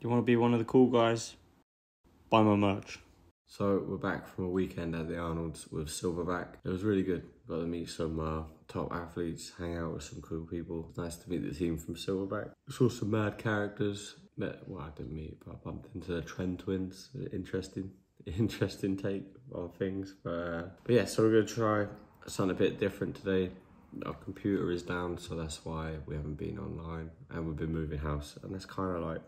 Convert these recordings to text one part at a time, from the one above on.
you want to be one of the cool guys, buy my merch. So we're back from a weekend at the Arnold's with Silverback. It was really good. Got to meet some top athletes, hang out with some cool people. Nice to meet the team from Silverback. Saw some mad characters. Well, I didn't meet, but I bumped into the Trend Twins. Interesting take on things. But yeah, so we're gonna try something a bit different today. Our computer is down, so that's why we haven't been online, and we've been moving house, and that's kind of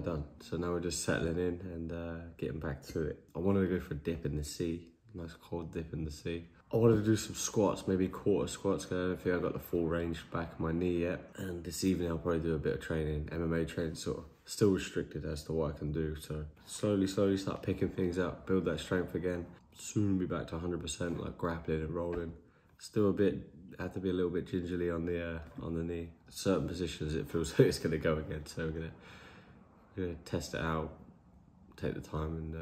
done. So now we're just settling in and getting back to it. I wanted to go for a dip in the sea, nice cold dip in the sea. I wanted to do some squats, maybe quarter squats, because I don't think I got the full range back of my knee yet. And this evening I'll probably do a bit of training, MMA training, sort of still restricted as to what I can do. So slowly start picking things up, build that strength again. Soon be back to 100%, like grappling and rolling. Still had to be a little bit gingerly on the knee. Certain positions it feels like it's gonna go again, so we're gonna test it out, take the time and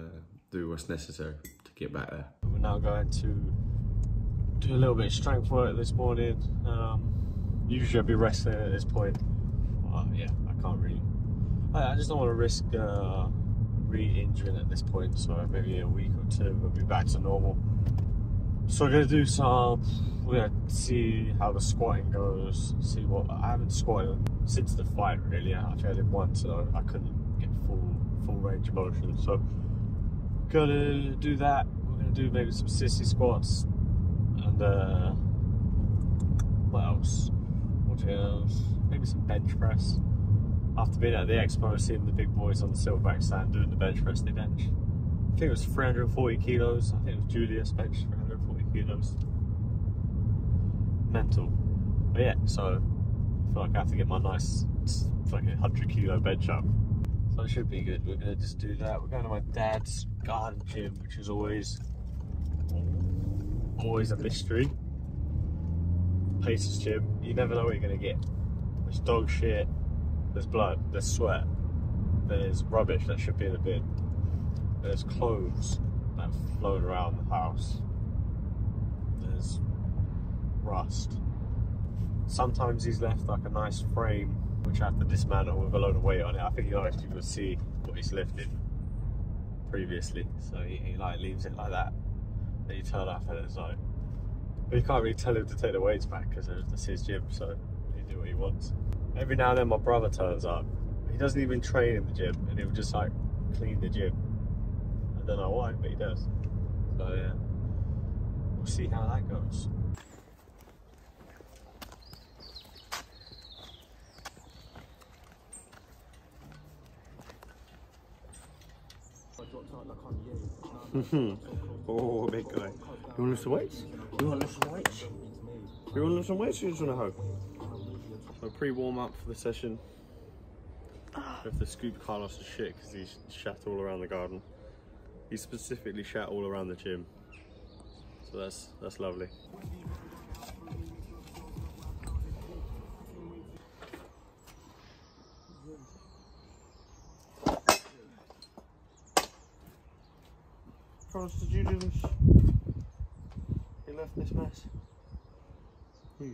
do what's necessary to get back there. We're now going to do a little bit of strength work this morning. Usually I'd be wrestling at this point. Yeah, I can't really. I just don't want to risk re-injuring at this point, so maybe a week or two we'll be back to normal. So we're gonna we're gonna see how the squatting goes, see what, I haven't squatted since the fight really. I think I did once, so I couldn't get full range of motion. So gonna do that. We're gonna do maybe some sissy squats and what else? Maybe some bench press. After being at the expo, seeing the big boys on the Silverback stand doing the bench press, they bench. I think it was 340 kilos. I think it was Julius bench 340 kilos. Mental. But yeah, so I feel like I have to get my nice fucking 100 kilo bench up. So it should be good. We're gonna just do that. We're going to my dad's garden gym, which is always a mystery. Pace's gym, you never know what you're gonna get. There's dog shit, there's blood, there's sweat, there's rubbish that should be in the bin. There's clothes that float around the house. There's rust. Sometimes he's left like a nice frame, which I have to dismantle with a load of weight on it. I think you can see what he's lifted previously. So he like leaves it like that. Then you turn up and it's like, but you can't really tell him to take the weights back because that's his gym, so he do what he wants. Every now and then my brother turns up. He doesn't even train in the gym, and he'll just like clean the gym. I don't know why, but he does. So yeah, we'll see how that goes. Oh, big guy. You want to lift some weights? You want to lift some weights? You want to lift some weights or you just want to hug? So pre-warm up for the session. We have to scoop Carlos' shit because he's shat all around the garden. He specifically shat all around the gym. So that's lovely. Carlos, did you do this? You left this mess? Hey.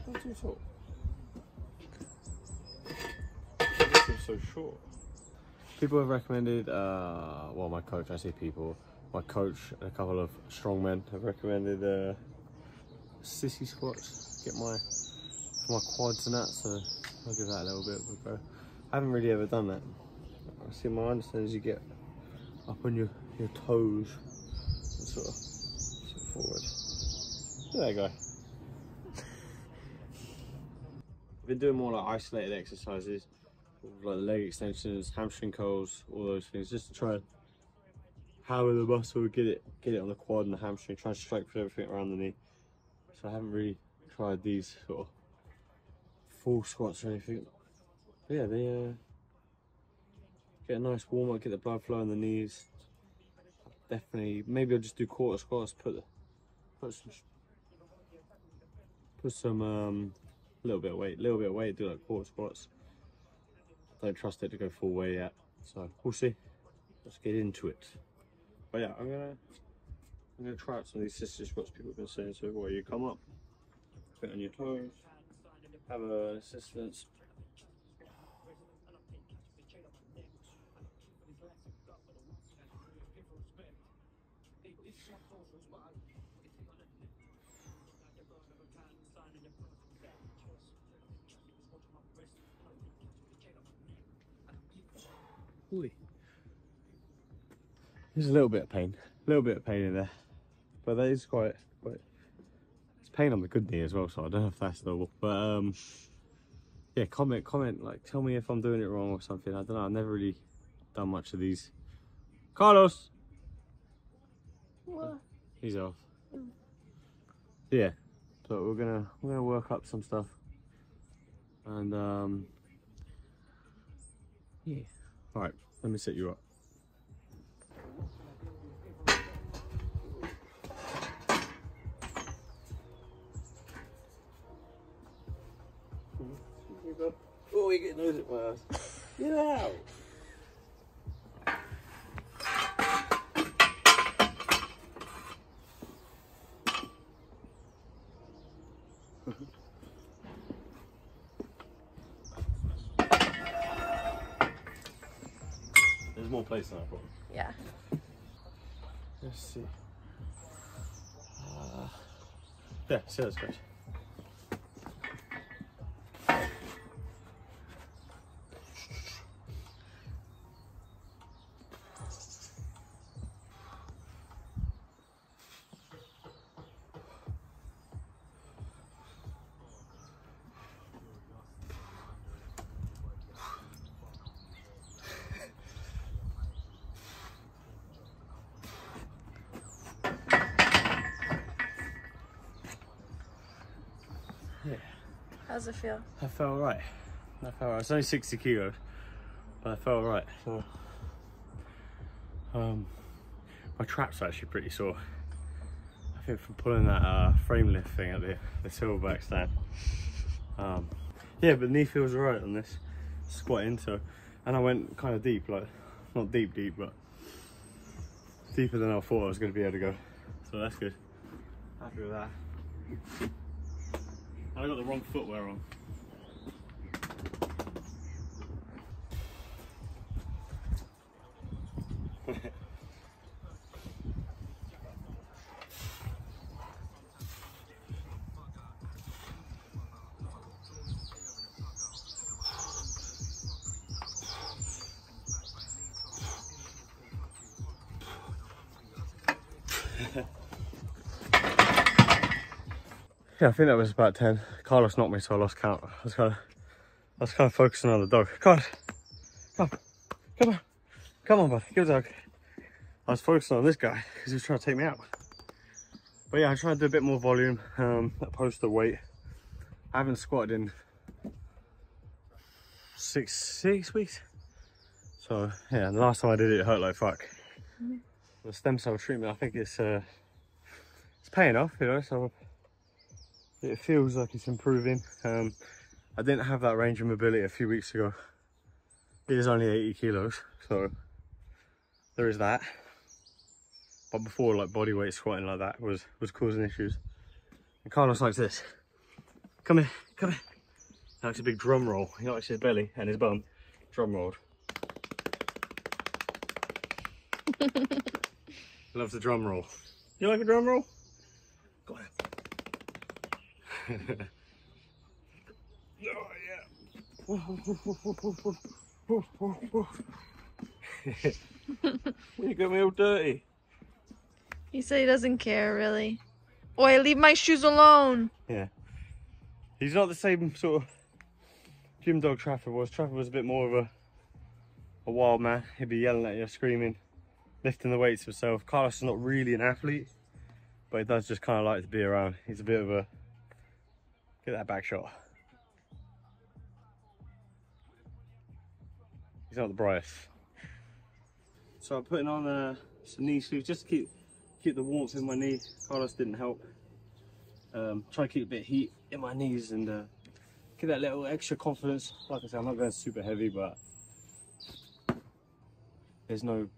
What's your fault? This is so short. People have recommended, well, my coach, I say people, my coach and a couple of strongmen have recommended sissy squats, for my quads and that, so I'll give that a little bit of a go. I haven't really ever done that. I see my understanding is you get up on your toes and sort of forward. Look at that guy. I've been doing more like isolated exercises, like leg extensions, hamstring curls, all those things, just to try and hammer the muscle, get it on the quad and the hamstring, try and strengthen everything around the knee. So I haven't really tried these sort of full squats or anything. But yeah, they get a nice warm up, get the blood flow in the knees. Definitely, maybe I'll just do quarter squats, put some little bit of weight, do like quarter squats. Don't trust it to go full weight yet, so we'll see. let's get into it. But yeah, I'm gonna try out some of these sister squats people have been saying. So where you come up, fit on your toes, have an assistance. Ooh. There's a little bit of pain in there, but that is quite. It's pain on the good knee as well, so I don't know if that's normal. But yeah, comment, like tell me if I'm doing it wrong or something. I don't know. I've never really done much of these. Carlos. What? He's off. Yeah, so we're gonna work up some stuff, and yeah. All right, let me set you up. Oh, you get noise at my house. Get out! There's more place than I thought. Yeah. Let's see. Yeah, see that's good. Yeah. How's it feel? I felt alright. It's only 60 kilos, but I felt alright. So, my trap's actually pretty sore. I think from pulling that frame lift thing at the silverback stand. Yeah, but the knee feels alright on this squatting. So, and I went kind of deep, like not deep, but deeper than I thought I was going to be able to go. So that's good. Happy with that. I got the wrong footwear on. Yeah, I think that was about 10. Carlos knocked me, so I lost count. I was kind of focusing on the dog. Come on, bud, give it a hug. I was focusing on this guy because he was trying to take me out. But yeah, I tried to do a bit more volume, opposed to weight. I haven't squatted in six weeks. So yeah, the last time I did it, it hurt like fuck. The stem cell treatment, I think it's paying off, you know. So it feels like it's improving. I didn't have that range of mobility a few weeks ago. It is only 80 kilos, so there is that. But before, like body weight squatting like that was causing issues. And Carlos likes this. Come here. He likes a big drum roll. He likes his belly and his bum drum rolled. Loves the drum roll. You like a drum roll? Go on. Oh yeah. You got me all dirty. He said he doesn't care, really. Oi, leave my shoes alone. Yeah. He's not the same sort of gym dog Trafford was. Trafford was a bit more of a wild man. He'd be yelling at you, screaming, lifting the weights himself. Carlos is not really an athlete, but he does just kind of like to be around. He's a bit of a... Get that back shot. He's not the brightest. So I'm putting on some knee sleeves just to keep the warmth in my knee. Carlos didn't help. Try to keep a bit of heat in my knees and get that little extra confidence. Like I said, I'm not going super heavy, but there's no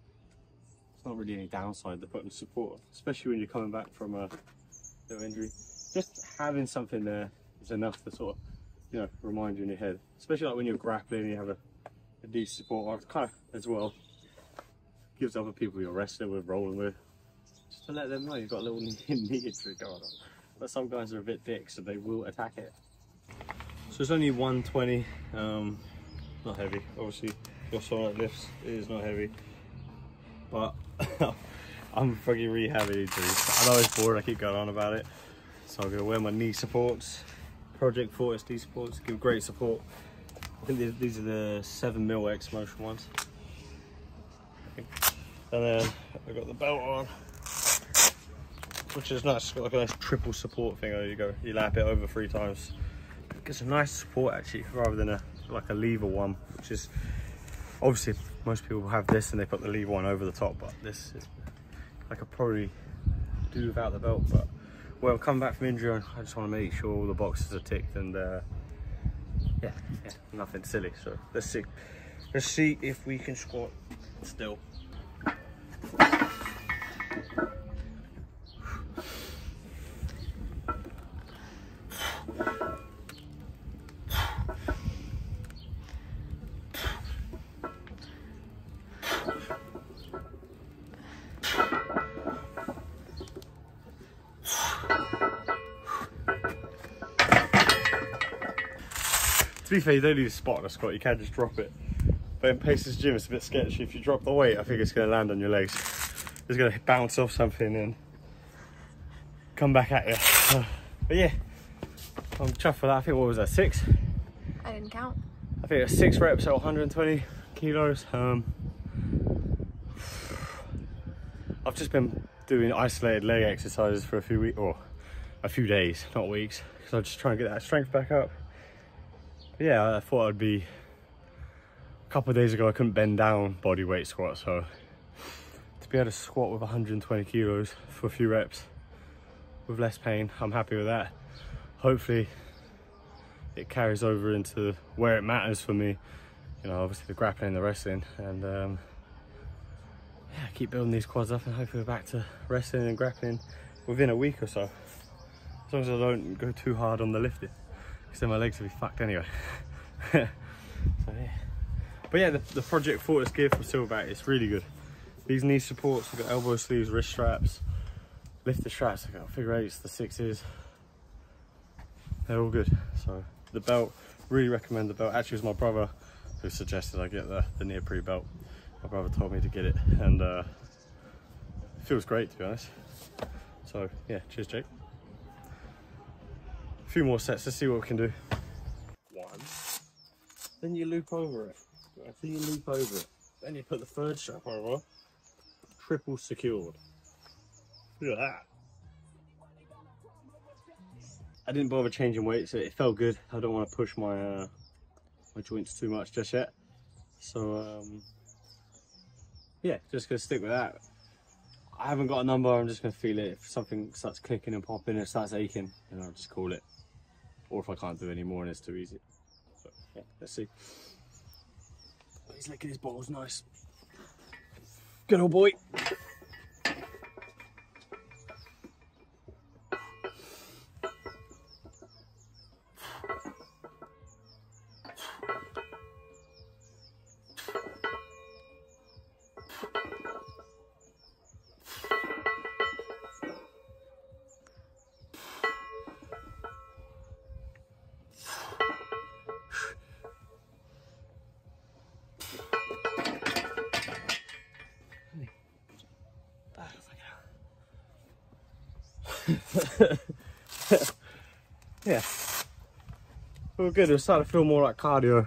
It's not really any downside to putting support, especially when you're coming back from a little injury. Just having something there is enough to sort of, you know, remind you in your head. Especially like when you're grappling and you have a deep support, kind of as well gives other people you're wrestling with, rolling with, just to let them know you've got a little knee injury going on. But some guys are a bit dicks, so they will attack it. So it's only 120, not heavy. Obviously, your solid lifts, it is not heavy. But I'm fucking rehabbing injuries. I know it's boring, I keep going on about it. So I'm gonna wear my knee supports, Project Fortis knee supports, give great support. I think these are the 7mm X Motion ones. And then I've got the belt on, which is nice. It's got like a nice triple support thing. There you go. You lap it over 3 times. It gets a nice support actually, rather than like a lever one, which is obviously most people have this and they put the lever one over the top. But this is, I could probably do without the belt. But well, coming back from injury, I just want to make sure all the boxes are ticked and yeah, nothing silly. So let's see if we can squat still. To be fair, you don't need a spot on a squat, you can just drop it. But in Pace's gym, it's a bit sketchy. If you drop the weight, I think it's going to land on your legs. It's going to bounce off something and come back at you. But yeah, I'm chuffed for that. I think, what was that, 6? I didn't count. I think it's 6 reps at 120 kilos. I've just been doing isolated leg exercises for a few weeks, or a few days, not weeks, because I'm just trying to get that strength back up. But yeah, I thought I'd be, a couple of days ago I couldn't bend down body weight squat, so to be able to squat with 120 kilos for a few reps with less pain, I'm happy with that. Hopefully it carries over into where it matters for me, you know, obviously the grappling and the wrestling, and yeah, keep building these quads up and hopefully we're back to wrestling and grappling within a week or so, as long as I don't go too hard on the lifting, because then my legs will be fucked anyway. So yeah, but yeah, the Project Fortis gear from Silverback is really good. These knee supports, I've got elbow sleeves, wrist straps, lifter straps, I've got figure 8s, the 6s, they're all good. So the belt, really recommend the belt. Actually, it was my brother who suggested I get the near-pre belt. My brother told me to get it, and it feels great, to be honest. So yeah, cheers Jake. A few more sets, let's see what we can do. 1, then you loop over it, then you loop over it, then you put the 3rd strap over, triple secured. Look at that. I didn't bother changing weights, it felt good. I don't want to push my my joints too much just yet, so yeah, just gonna stick with that. I haven't got a number, I'm just gonna feel it. If something starts clicking and popping and it starts aching, then I'll just call it. Or if I can't do any more and it's too easy. So yeah, let's see. He's licking his balls, nice. Good old boy. Yeah, well, good. It was starting to feel more like cardio.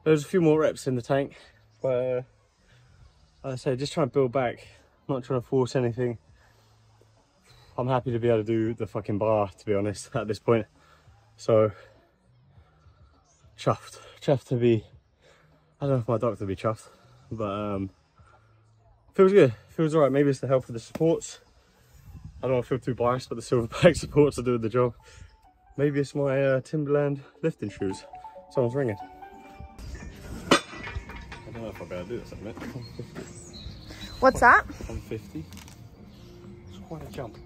There's a few more reps in the tank, but like I say, just trying to build back, not trying to force anything. I'm happy to be able to do the fucking bar, to be honest, at this point. So chuffed to be, I don't know if my doctor will be chuffed, but feels good, feels all right. Maybe it's the help of the supports. I don't want to feel too biased, but the Silverback supports are doing the job. Maybe it's my Timberland lifting shoes. Someone's ringing. I don't know if I'll be able to do this in a minute. What's that? 150. It's quite a jump.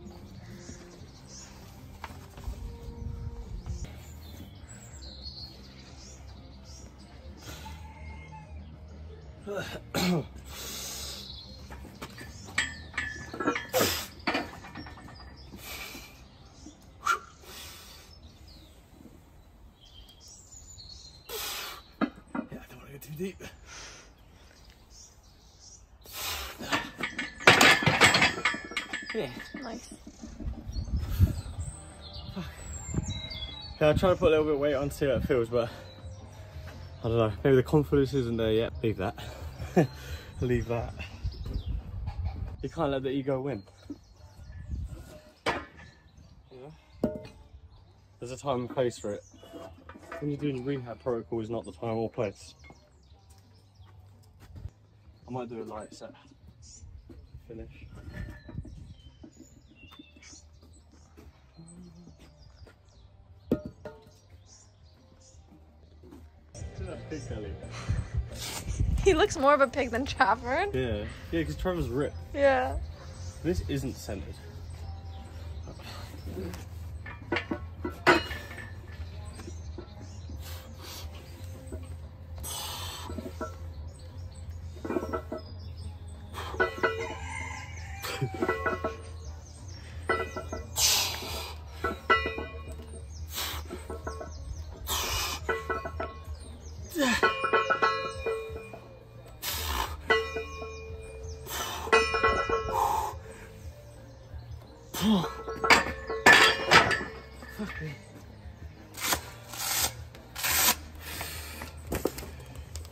Too deep. Yeah. Nice. Yeah, I'm trying to put a little bit of weight on to see how it feels, but I don't know. Maybe the confidence isn't there yet. Leave that. Leave that. You can't let the ego win. Yeah. There's a time and place for it. When you're doing your rehab protocol is not the time or place. I might do a light set. Finish. Look at that pig belly. He looks more of a pig than Trafford. Yeah, because Trevor's ripped. Yeah. This isn't centered.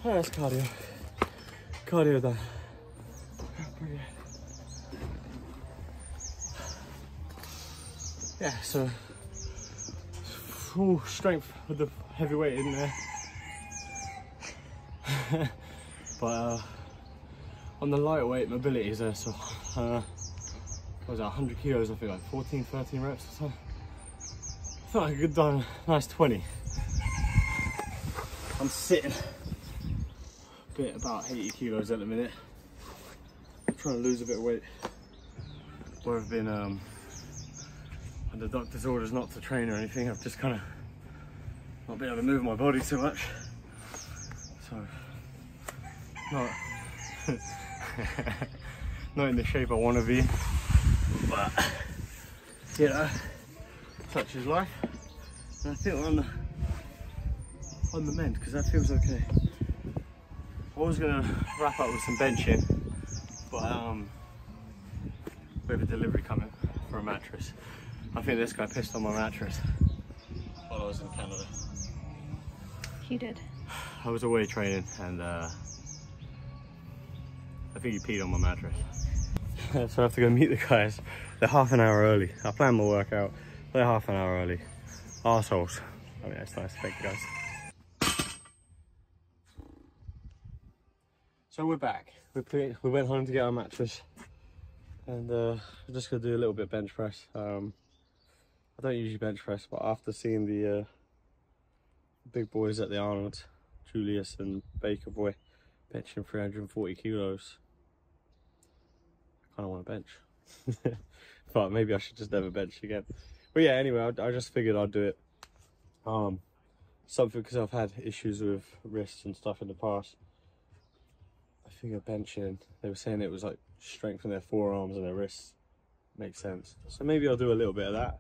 Oh, that's cardio. Cardio done. Yeah, so full strength with the heavy weight in there. But on the lighter weight, mobility is there, so what was that, 100 kilos, I think like 14, 13 reps or something. I felt like a good done, nice 20. I'm sitting a bit about 80 kilos at the minute. I'm trying to lose a bit of weight. Where I've been under doctor's orders not to train or anything, I've just kind of not been able to move my body too much. So, not in the shape I want to be, but you know, such is life. And I think we're on the mend, because that feels okay. I was gonna wrap up with some benching, but we have a delivery coming for a mattress. I think this guy pissed on my mattress while I was in Canada. He did. I was away training and I think he peed on my mattress. So I have to go meet the guys. They're half an hour early. I planned my workout. They're half an hour early. Arseholes. I mean, it's nice. Thank you guys. So we're back. We went home to get our mattress. And we're just going to do a little bit of bench press. I don't usually bench press, but after seeing the big boys at the Arnold, Julius and Baker Boy, benching 340 kilos, I kind of want to bench. But maybe I should just never bench again. But yeah, anyway, I just figured I'd do it. Something because I've had issues with wrists and stuff in the past. I figured benching, they were saying it was like strengthen their forearms and their wrists. Makes sense. So maybe I'll do a little bit of that.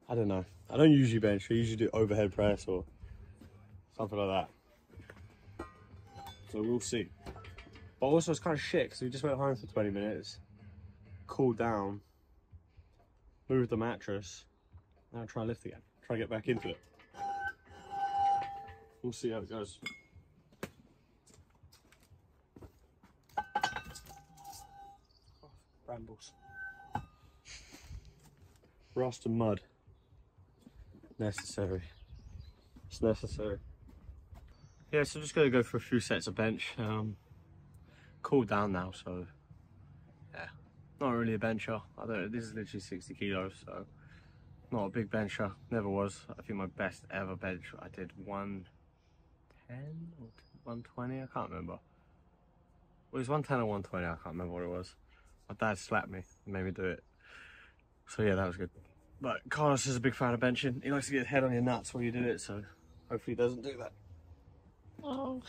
I don't know. I don't usually bench. I usually do overhead press or something like that. So we'll see. But also it's kind of shit because we just went home for 20 minutes, cooled down, moved the mattress, now try and lift again. Try and get back into it. We'll see how it goes. Oh, brambles. Rust and mud. Necessary. It's necessary. Yeah, so I'm just going to go for a few sets of bench. Cooled down now, so yeah, not really a bencher. This is literally 60 kilos, so not a big bencher. Never was. I think my best ever bench I did 110 or 120. I can't remember. Well, it was 110 or 120, I can't remember what it was. My dad slapped me and made me do it. So yeah, that was good. But Carlos is a big fan of benching. He likes to get his head on your nuts while you do it, so hopefully he doesn't do that. Oh.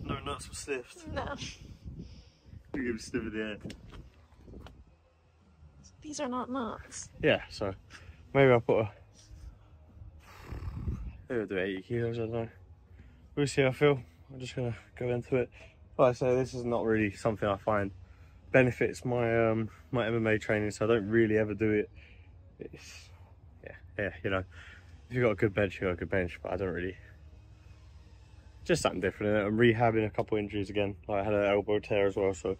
No nuts were sniffed. No. You give a sniff of the air. These are not nuts. Yeah, so maybe I'll put a... Maybe I'll do 80 kilos, I don't know. We'll see how I feel. I'm just gonna go into it. Like I say, this is not really something I find benefits my my MMA training, so I don't really ever do it. It's, yeah, you know, if you've got a good bench, you've got a good bench, but I don't really... Just something different. I'm rehabbing a couple injuries again. Like I had an elbow tear as well, so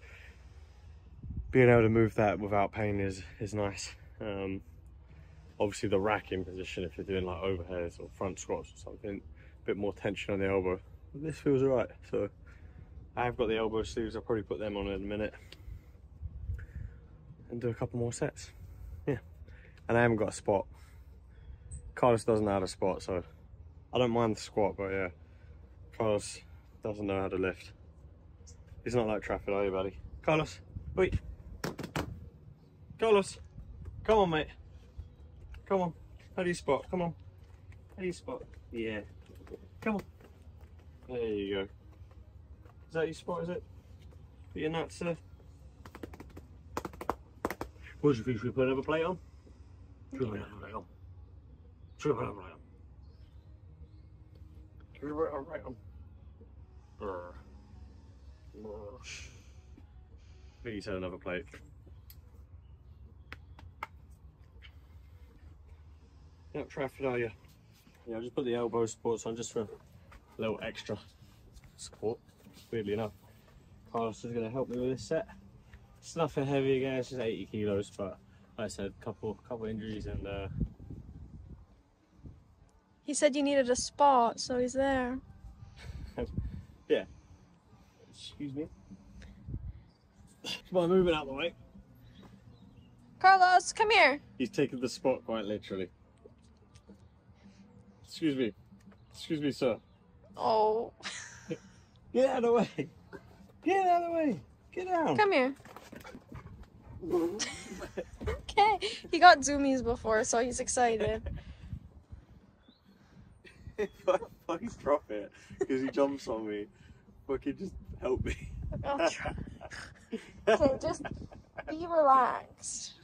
being able to move that without pain is nice. Obviously the racking position, if you're doing like overheads or front squats or something, a bit more tension on the elbow. But this feels alright. So I have got the elbow sleeves. I'll probably put them on in a minute and do a couple more sets. Yeah, and I haven't got a spot. Carlos doesn't know how to squat, so I don't mind the squat, but yeah, Carlos doesn't know how to lift. He's not like Trafford, are you, buddy? Carlos, wait. Carlos, come on, mate. Come on. How do you spot? Come on. How do you spot? Yeah. Come on. There you go. Is that your spot, is it? Put your nuts there. What do you think? Should we put another plate on? Should we put another plate on? Should we put another plate on? Should we put another plate on? I think you said another plate. Yep, Trafford, are you? Yeah, I just put the elbow supports on just for a little extra support, weirdly enough. Carlos is going to help me with this set. It's nothing heavy again, it's just 80 kilos, but like I said, couple injuries and He said you needed a spot, so he's there. yeah. Excuse me. Come on, move it out of the way. Carlos, come here. He's taken the spot quite literally. Excuse me. Excuse me, sir. Oh. Get out of the way. Get out of the way. Get down. Come here. Okay. He got zoomies before, so he's excited. If I fucking drop it because he jumps on me, fucking just help me. I'll try. Okay, just be relaxed.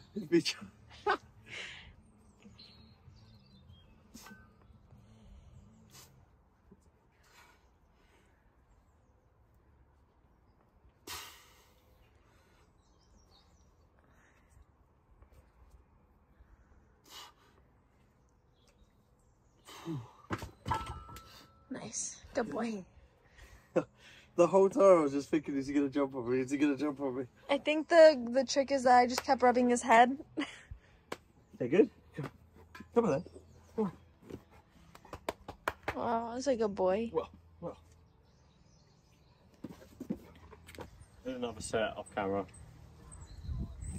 Nice. Good boy. The whole time I was just thinking, is he gonna jump on me? Is he gonna jump on me? I think the trick is that I just kept rubbing his head. They good? Come on then. Come on. Wow, that's like a boy. Well. There's another set off camera.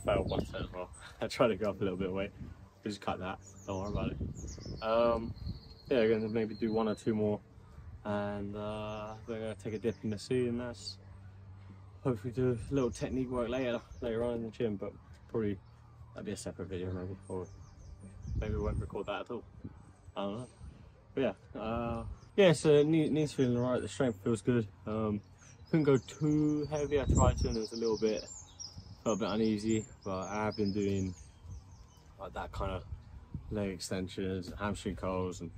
Failed one set as well. I tried to go up a little bit of weight. Just cut that. Don't worry about it. Yeah, we're gonna maybe do one or two more, and we're gonna take a dip in the sea, and that's hopefully do a little technique work later on in the gym. But probably that'd be a separate video, maybe, or maybe we won't record that at all. I don't know. But yeah, so knees feeling alright. The strength feels good. Couldn't go too heavy. I tried to, and it was felt a bit uneasy. But I have been doing like that kind of leg extensions, hamstring curls, and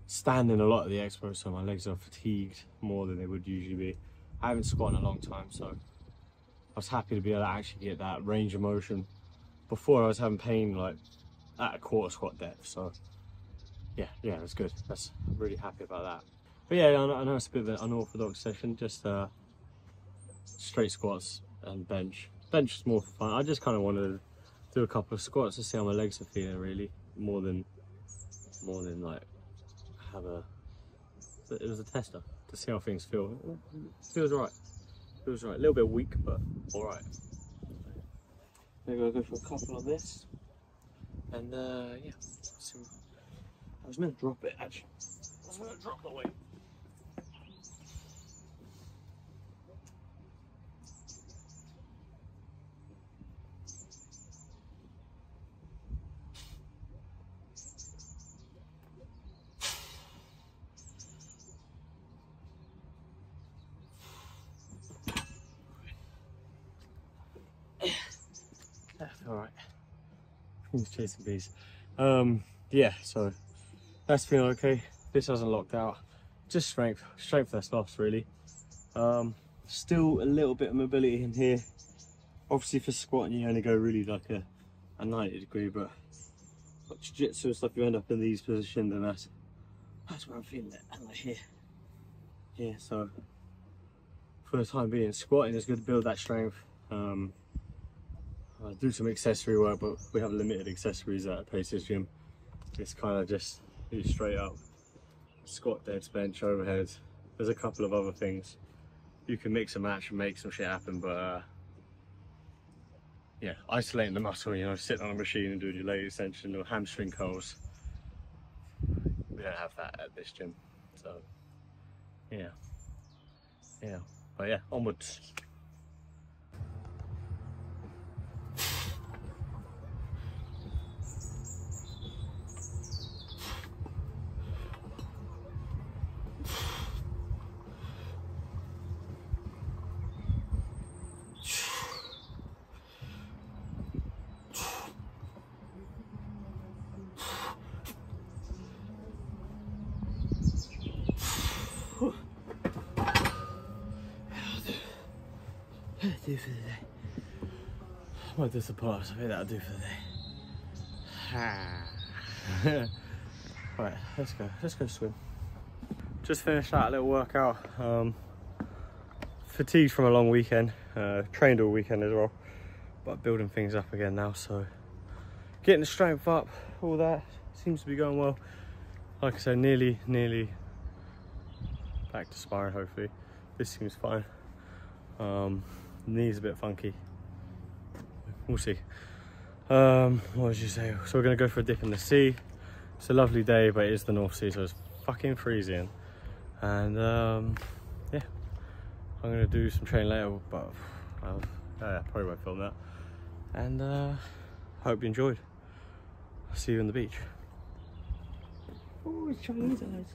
standing a lot at the expo, so my legs are fatigued more than they would usually be. I haven't squatted in a long time, so I was happy to be able to actually get that range of motion. Before I was having pain like at a quarter squat depth, so yeah, it's good. I'm really happy about that. But yeah, I know it's a bit of an unorthodox session, just straight squats and bench. Bench is more for fun. I just kind of wanted to do a couple of squats to see how my legs are feeling, really, more than morning, like have a. It was a tester to see how things feel. Feels right. Feels right. A little bit weak, but all right. Maybe I'll go for a couple on this, and yeah. So I was meant to drop it actually. I was going to drop the weight. All right. He's chasing bees. Yeah. So that's feeling okay. This hasn't locked out. Just strength that's lost really. Still a little bit of mobility in here. Obviously for squatting you only go really like a 90 degree, but jiu-jitsu and stuff, you end up in these positions, and that's where I'm feeling it. And like here. Yeah, so for the time being, squatting is good to build that strength. I do some accessory work, but we have limited accessories at Pace's gym. It's kind of just straight up squat, dead, bench, overhead. There's a couple of other things. You can mix and match and make some shit happen, but yeah, isolating the muscle, you know, sitting on a machine and doing your leg extension or hamstring curls. We don't have that at this gym, so yeah, but yeah, onwards. Do for the day. I might do some pull-ups. I think that'll do for the day. Right, let's go swim. Just finished that little workout. Fatigued from a long weekend. Trained all weekend as well, but building things up again now. So getting the strength up, all that seems to be going well. Like I said, nearly back to sparring. Hopefully, this seems fine. Knee's a bit funky. We'll see. What did you say? So we're gonna go for a dip in the sea. It's a lovely day, but it is the North Sea, so it's fucking freezing. And yeah, I'm gonna do some training later, but yeah, probably won't film that. And hope you enjoyed. I'll see you on the beach. Oh, it's Chinese eyes.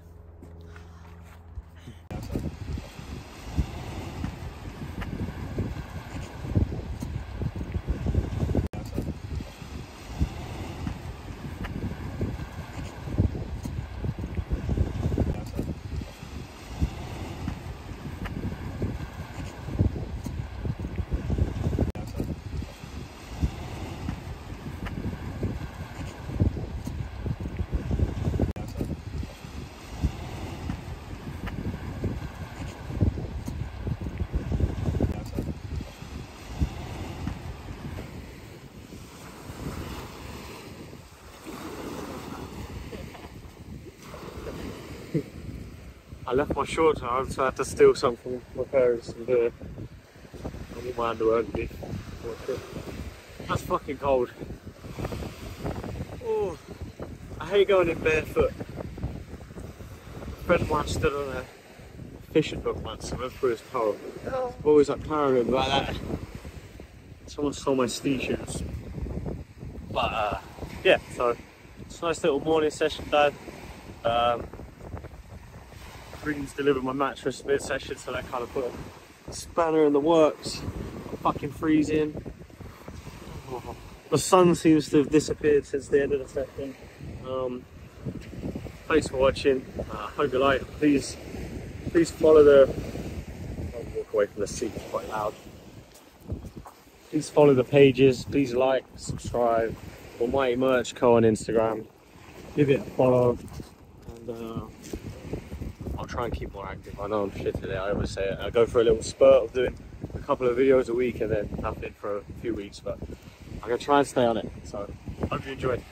I left my shorts on, so I had to steal some from my parents and I'm in my underwear underneath. That's fucking cold. Oh, I hate going in barefoot. A friend of mine stood on a fishing hook once and went through his toe. I'm always like paranoid about that. Someone stole my ski shoes. But yeah, so it's a nice little morning session, Dad. Green's delivered my mattress mid-session, so that kind of put a spanner in the works. I'm fucking freezing. Oh, the sun seems to have disappeared since the end of the session. Thanks for watching. Hope you like. Please follow the. I'll walk away from the seat. It's quite loud. Please follow the pages. Please like, subscribe. Almighty Merch Co on Instagram. Give it a follow. And I'll try and keep more active. I know I'm shit today, I always say it. I go for a little spurt of doing a couple of videos a week and then nothing for a few weeks, but I'm gonna try and stay on it. So hope you enjoyed.